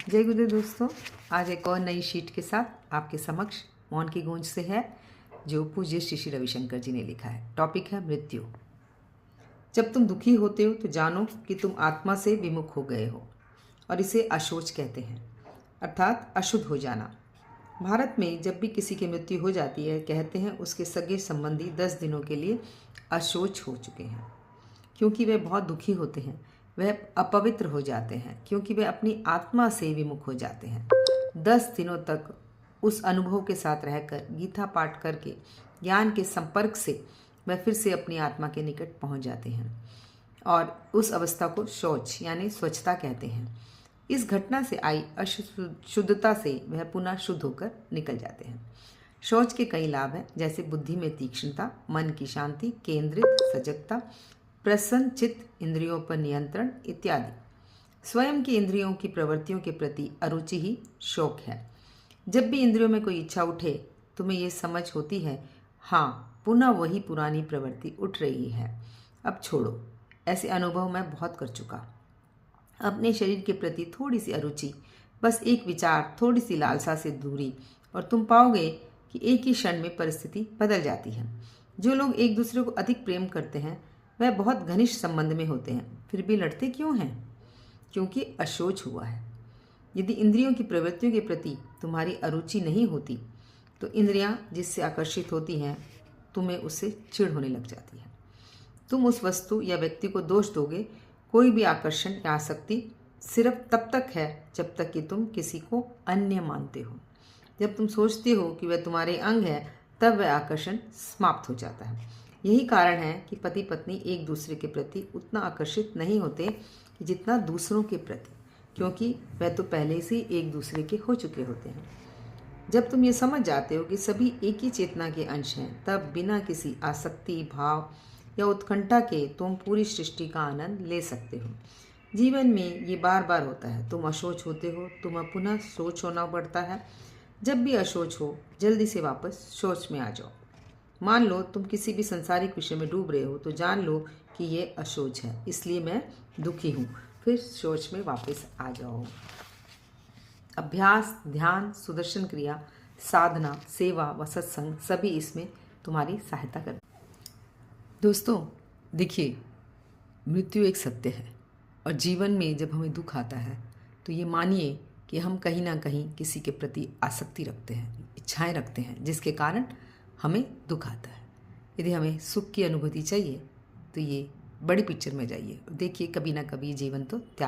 जय गुरुदेव दोस्तों, आज एक और नई शीट के साथ आपके समक्ष मौन की गूंज से है, जो पूज्य श्री श्री रविशंकर जी ने लिखा है। टॉपिक है मृत्यु। जब तुम दुखी होते हो तो जानो कि तुम आत्मा से विमुख हो गए हो, और इसे अशोच कहते हैं, अर्थात अशुद्ध हो जाना। भारत में जब भी किसी की मृत्यु हो जाती है, कहते हैं उसके सगे संबंधी 10 दिनों के लिए अशोच हो चुके हैं, क्योंकि वे बहुत दुखी होते हैं। वह अपवित्र हो जाते हैं क्योंकि वे अपनी आत्मा से विमुख हो जाते हैं। 10 दिनों तक उस अनुभव के साथ रहकर, गीता पाठ करके, ज्ञान के संपर्क से वह फिर से अपनी आत्मा के निकट पहुंच जाते हैं, और उस अवस्था को शौच यानी स्वच्छता कहते हैं। इस घटना से आई अशुद्धता से वह पुनः शुद्ध होकर निकल जाते हैं। शौच के कई लाभ हैं, जैसे बुद्धि में तीक्ष्णता, मन की शांति, केंद्रित सजगता, प्रसन्न चित्त, इंद्रियों पर नियंत्रण इत्यादि। स्वयं की इंद्रियों की प्रवृत्तियों के प्रति अरुचि ही शौक है। जब भी इंद्रियों में कोई इच्छा उठे, तुम्हें ये समझ होती है, हाँ, पुनः वही पुरानी प्रवृत्ति उठ रही है, अब छोड़ो। ऐसे अनुभव मैं बहुत कर चुका। अपने शरीर के प्रति थोड़ी सी अरुचि, बस एक विचार, थोड़ी सी लालसा से दूरी, और तुम पाओगे कि एक ही क्षण में परिस्थिति बदल जाती है। जो लोग एक दूसरे को अधिक प्रेम करते हैं, वह बहुत घनिष्ठ संबंध में होते हैं, फिर भी लड़ते क्यों हैं? क्योंकि अशोच हुआ है। यदि इंद्रियों की प्रवृत्तियों के प्रति तुम्हारी अरुचि नहीं होती, तो इंद्रियां जिससे आकर्षित होती हैं, तुम्हें उससे चिढ़ होने लग जाती है। तुम उस वस्तु या व्यक्ति को दोष दोगे। कोई भी आकर्षण या आसक्ति सिर्फ तब तक है जब तक कि तुम किसी को अन्य मानते हो। जब तुम सोचते हो कि वह तुम्हारे अंग है, तब वह आकर्षण समाप्त हो जाता है। यही कारण है कि पति पत्नी एक दूसरे के प्रति उतना आकर्षित नहीं होते कि जितना दूसरों के प्रति, क्योंकि वह तो पहले से एक दूसरे के हो चुके होते हैं। जब तुम ये समझ जाते हो कि सभी एक ही चेतना के अंश हैं, तब बिना किसी आसक्ति, भाव या उत्कंठा के तुम पूरी सृष्टि का आनंद ले सकते हो। जीवन में ये बार बार होता है, तुम अशोच होते हो, तुम्हें पुनः सोच होना पड़ता है। जब भी अशोच हो, जल्दी से वापस सोच में आ जाओ। मान लो तुम किसी भी सांसारिक विषय में डूब रहे हो, तो जान लो कि ये अशोच है, इसलिए मैं दुखी हूँ। फिर सोच में वापस आ जाओ। अभ्यास, ध्यान, सुदर्शन क्रिया, साधना, सेवा व सत्संग सभी इसमें तुम्हारी सहायता करते। दोस्तों, देखिए, मृत्यु एक सत्य है, और जीवन में जब हमें दुख आता है, तो ये मानिए कि हम कहीं ना कहीं किसी के प्रति आसक्ति रखते हैं, इच्छाएं रखते हैं, जिसके कारण हमें दुख आता है। यदि हमें सुख की अनुभूति चाहिए, तो ये बड़ी पिक्चर में जाइए, देखिए कभी ना कभी जीवन तो त्याग